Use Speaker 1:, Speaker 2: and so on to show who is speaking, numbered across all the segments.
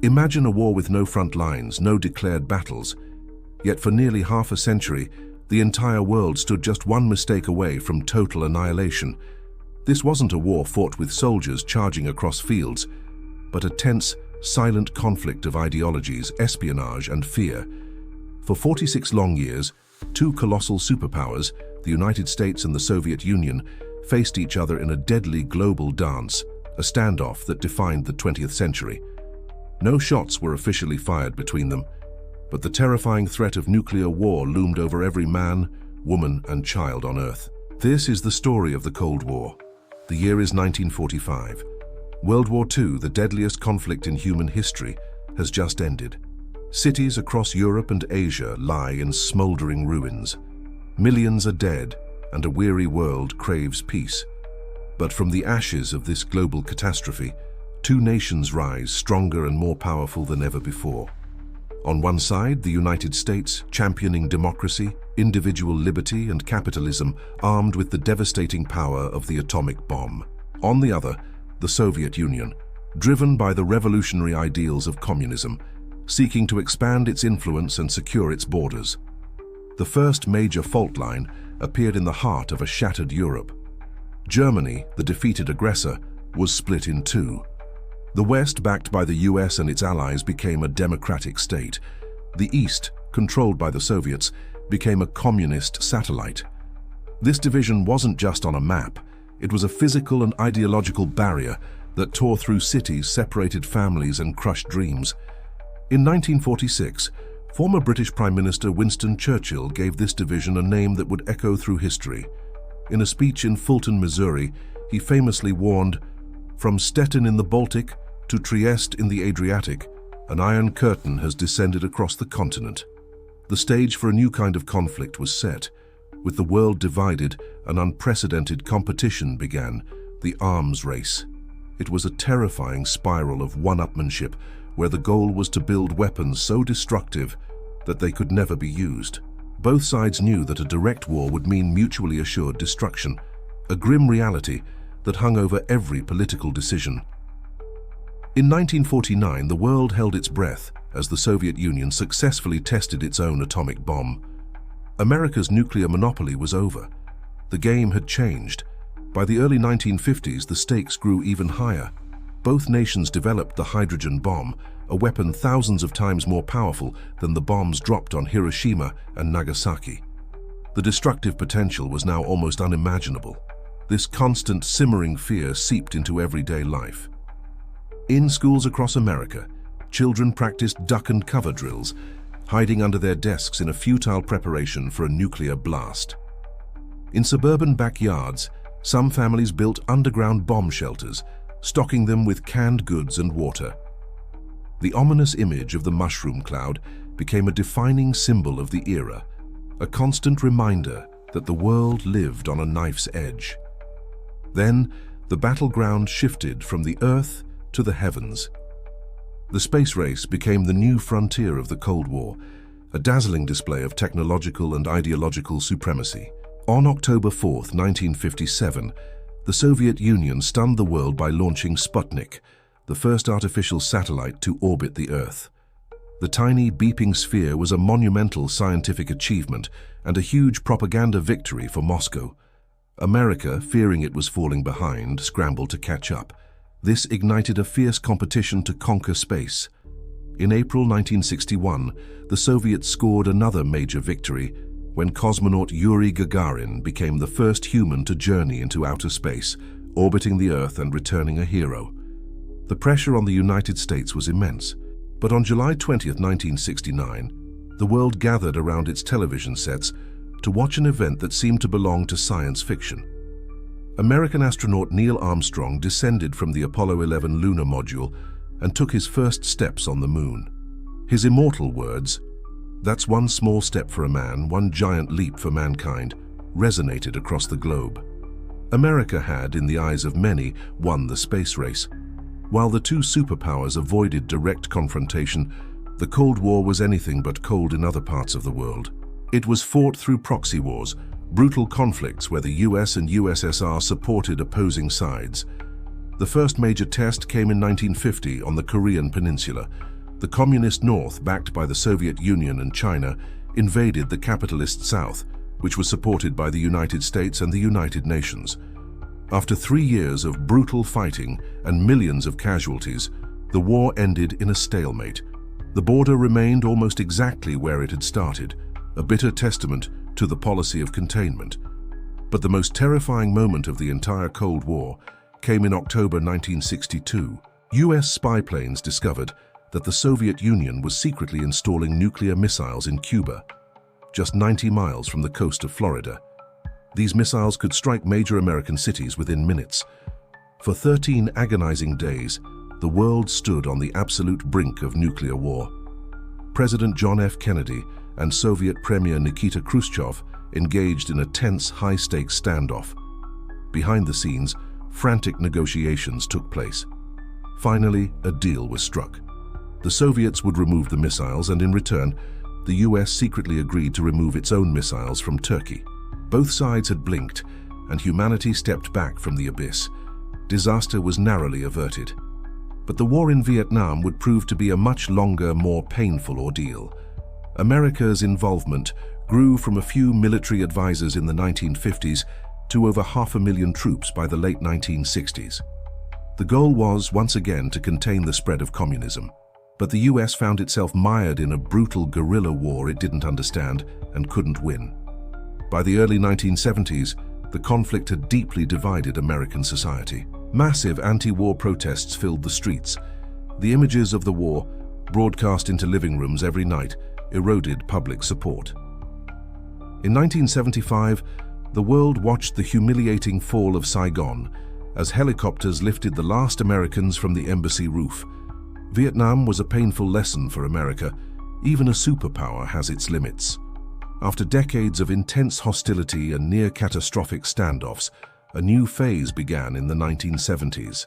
Speaker 1: Imagine a war with no front lines, no declared battles. Yet for nearly half a century, the entire world stood just one mistake away from total annihilation. This wasn't a war fought with soldiers charging across fields, but a tense, silent conflict of ideologies, espionage, and fear. For 46 long years, two colossal superpowers, the United States and the Soviet Union, faced each other in a deadly global dance, a standoff that defined the 20th century. No shots were officially fired between them, but the terrifying threat of nuclear war loomed over every man, woman, and child on Earth. This is the story of the Cold War. The year is 1945. World War II, the deadliest conflict in human history, has just ended. Cities across Europe and Asia lie in smoldering ruins. Millions are dead, and a weary world craves peace. But from the ashes of this global catastrophe, two nations rise, stronger and more powerful than ever before. On one side, the United States, championing democracy, individual liberty, and capitalism, armed with the devastating power of the atomic bomb. On the other, the Soviet Union, driven by the revolutionary ideals of communism, seeking to expand its influence and secure its borders. The first major fault line appeared in the heart of a shattered Europe. Germany, the defeated aggressor, was split in two. The West, backed by the US and its allies, became a democratic state. The East, controlled by the Soviets, became a communist satellite. This division wasn't just on a map. It was a physical and ideological barrier that tore through cities, separated families, and crushed dreams. In 1946, former British Prime Minister Winston Churchill gave this division a name that would echo through history. In a speech in Fulton, Missouri, he famously warned, "From Stettin in the Baltic to Trieste in the Adriatic, an iron curtain has descended across the continent." The stage for a new kind of conflict was set. With the world divided, an unprecedented competition began, the arms race. It was a terrifying spiral of one-upmanship, where the goal was to build weapons so destructive that they could never be used. Both sides knew that a direct war would mean mutually assured destruction, a grim reality that hung over every political decision. In 1949, the world held its breath as the Soviet Union successfully tested its own atomic bomb. America's nuclear monopoly was over. The game had changed. By the early 1950s, the stakes grew even higher. Both nations developed the hydrogen bomb, a weapon thousands of times more powerful than the bombs dropped on Hiroshima and Nagasaki. The destructive potential was now almost unimaginable. This constant simmering fear seeped into everyday life. In schools across America, children practiced duck and cover drills, hiding under their desks in a futile preparation for a nuclear blast. In suburban backyards, some families built underground bomb shelters, stocking them with canned goods and water. The ominous image of the mushroom cloud became a defining symbol of the era, a constant reminder that the world lived on a knife's edge. Then, the battleground shifted from the Earth to the heavens. The space race became the new frontier of the Cold War, a dazzling display of technological and ideological supremacy. On October 4, 1957, the Soviet Union stunned the world by launching Sputnik, the first artificial satellite to orbit the Earth. The tiny, beeping sphere was a monumental scientific achievement and a huge propaganda victory for Moscow. America, fearing it was falling behind, scrambled to catch up. This ignited a fierce competition to conquer space. In April 1961, the Soviets scored another major victory when cosmonaut Yuri Gagarin became the first human to journey into outer space, orbiting the Earth and returning a hero. The pressure on the United States was immense, but on July 20, 1969, the world gathered around its television sets to watch an event that seemed to belong to science fiction. American astronaut Neil Armstrong descended from the Apollo 11 lunar module and took his first steps on the moon. His immortal words, "That's one small step for a man, one giant leap for mankind," resonated across the globe. America had, in the eyes of many, won the space race. While the two superpowers avoided direct confrontation, the Cold War was anything but cold in other parts of the world. It was fought through proxy wars, brutal conflicts where the US and USSR supported opposing sides. The first major test came in 1950 on the Korean Peninsula, The communist North, backed by the Soviet Union and China, invaded the capitalist South, which was supported by the United States and the United Nations. After 3 years of brutal fighting and millions of casualties, the war ended in a stalemate. The border remained almost exactly where it had started, a bitter testament to the policy of containment. But the most terrifying moment of the entire Cold War came in October 1962. US spy planes discovered that the Soviet Union was secretly installing nuclear missiles in Cuba, just 90 miles from the coast of Florida. These missiles could strike major American cities within minutes. For 13 agonizing days, the world stood on the absolute brink of nuclear war. President John F. Kennedy and Soviet Premier Nikita Khrushchev engaged in a tense, high-stakes standoff. Behind the scenes, frantic negotiations took place. Finally, a deal was struck. The Soviets would remove the missiles, and in return, the US secretly agreed to remove its own missiles from Turkey. Both sides had blinked, and humanity stepped back from the abyss. Disaster was narrowly averted. But the war in Vietnam would prove to be a much longer, more painful ordeal. America's involvement grew from a few military advisors in the 1950s to over 500,000 troops by the late 1960s. The goal was, once again, to contain the spread of communism. But the US found itself mired in a brutal guerrilla war it didn't understand and couldn't win. By the early 1970s, the conflict had deeply divided American society. Massive anti-war protests filled the streets. The images of the war, broadcast into living rooms every night, eroded public support. In 1975, the world watched the humiliating fall of Saigon as helicopters lifted the last Americans from the embassy roof. Vietnam was a painful lesson for America. Even a superpower has its limits. After decades of intense hostility and near-catastrophic standoffs, a new phase began in the 1970s.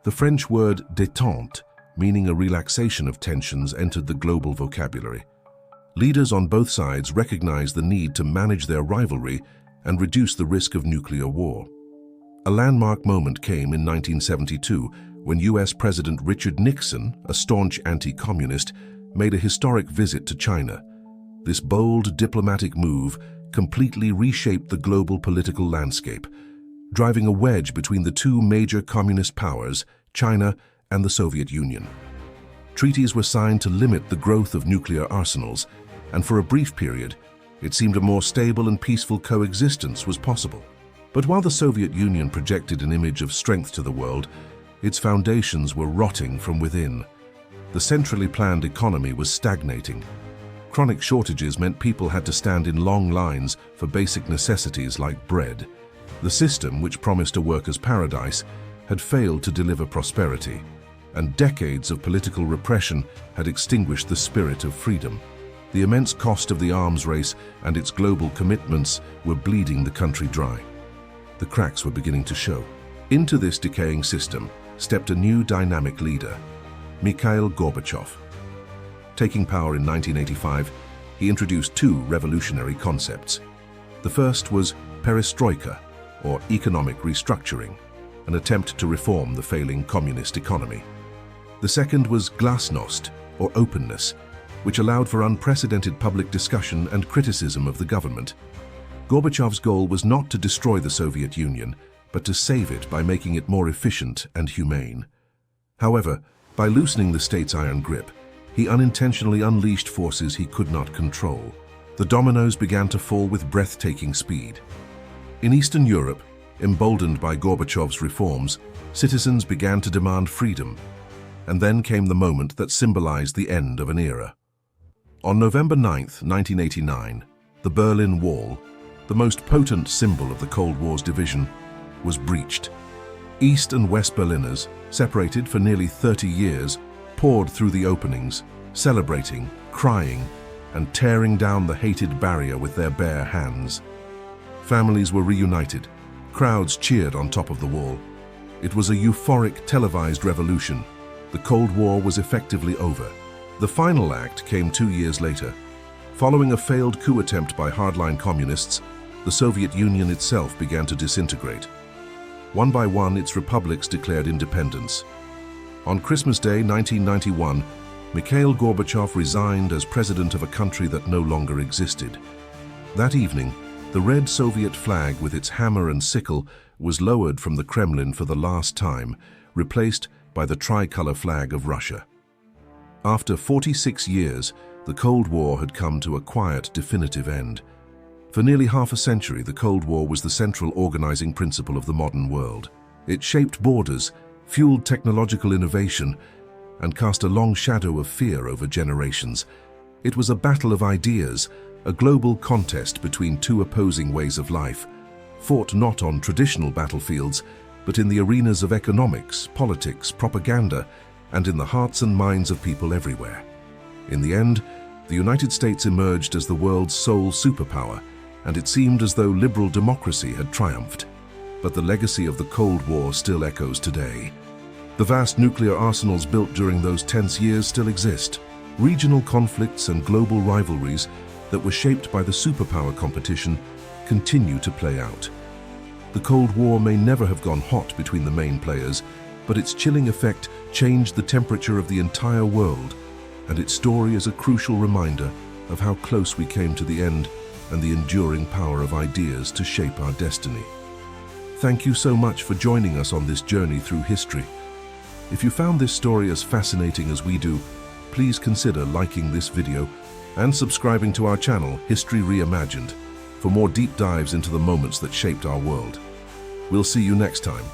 Speaker 1: The French word détente, meaning a relaxation of tensions, entered the global vocabulary. Leaders on both sides recognized the need to manage their rivalry and reduce the risk of nuclear war. A landmark moment came in 1972 when US President Richard Nixon, a staunch anti-communist, made a historic visit to China. This bold diplomatic move completely reshaped the global political landscape, driving a wedge between the two major communist powers, China and the Soviet Union. Treaties were signed to limit the growth of nuclear arsenals, and for a brief period, it seemed a more stable and peaceful coexistence was possible. But while the Soviet Union projected an image of strength to the world, its foundations were rotting from within. The centrally planned economy was stagnating. Chronic shortages meant people had to stand in long lines for basic necessities like bread. The system, which promised a worker's paradise, had failed to deliver prosperity, and decades of political repression had extinguished the spirit of freedom. The immense cost of the arms race and its global commitments were bleeding the country dry. The cracks were beginning to show. Into this decaying system stepped a new dynamic leader, Mikhail Gorbachev. Taking power in 1985, he introduced two revolutionary concepts. The first was perestroika, or economic restructuring, an attempt to reform the failing communist economy. The second was glasnost, or openness, which allowed for unprecedented public discussion and criticism of the government. Gorbachev's goal was not to destroy the Soviet Union, but to save it by making it more efficient and humane. However, by loosening the state's iron grip, he unintentionally unleashed forces he could not control. The dominoes began to fall with breathtaking speed. In Eastern Europe, emboldened by Gorbachev's reforms, citizens began to demand freedom. And then came the moment that symbolized the end of an era. On November 9, 1989, the Berlin Wall, the most potent symbol of the Cold War's division, was breached. East and West Berliners, separated for nearly 30 years, poured through the openings, celebrating, crying, and tearing down the hated barrier with their bare hands. Families were reunited. Crowds cheered on top of the wall. It was a euphoric, televised revolution. The Cold War was effectively over. The final act came 2 years later. Following a failed coup attempt by hardline communists, the Soviet Union itself began to disintegrate. One by one, its republics declared independence. On Christmas Day 1991, Mikhail Gorbachev resigned as president of a country that no longer existed. That evening, the red Soviet flag with its hammer and sickle was lowered from the Kremlin for the last time, replaced by the tricolor flag of Russia. After 46 years, the Cold War had come to a quiet, definitive end. For nearly half a century, the Cold War was the central organizing principle of the modern world. It shaped borders, fueled technological innovation, and cast a long shadow of fear over generations. It was a battle of ideas, a global contest between two opposing ways of life, fought not on traditional battlefields, but in the arenas of economics, politics, propaganda, and in the hearts and minds of people everywhere. In the end, the United States emerged as the world's sole superpower, and it seemed as though liberal democracy had triumphed. But the legacy of the Cold War still echoes today. The vast nuclear arsenals built during those tense years still exist. Regional conflicts and global rivalries that were shaped by the superpower competition continue to play out. The Cold War may never have gone hot between the main players, but its chilling effect changed the temperature of the entire world, and its story is a crucial reminder of how close we came to the end and the enduring power of ideas to shape our destiny. Thank you so much for joining us on this journey through history. If you found this story as fascinating as we do, please consider liking this video and subscribing to our channel, History Reimagined, for more deep dives into the moments that shaped our world. We'll see you next time.